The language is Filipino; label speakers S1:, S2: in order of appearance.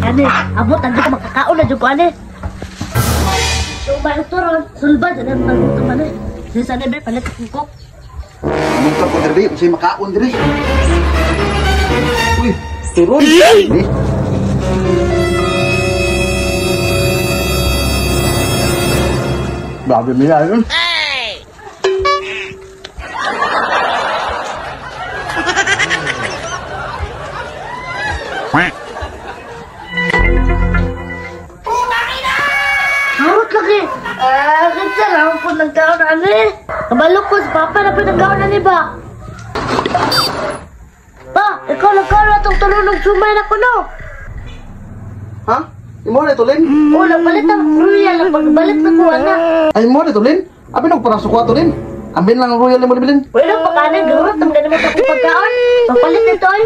S1: Ane, abot ang ko makakaon na dyan ko, ane. So, may utoron, sulba, dyan ang nagutom, ane. Sisa na ba, palit ko.
S2: Muka ko diri, kasi makaon diri. Uy, turun. Bago niya yun.
S1: Harot lagi. Kasi lang po nagkaon, ane. Kabalo ko, si Papa na po nagkaon, ane ba? Pa, ikaw nagkaon na itong tulunong sumay na ko, no?
S2: Ha? Imo na tulin?
S1: O, nagpalit ang royal, pagbalik na ko, anak.
S2: Ay mo na tulin? Abi nagparasok ko tulin. Ambin lang ang royal mo bilin.
S1: Pwede pa kanin, gawin, tamgan mo sa pagkaon. Papalit nito, ay.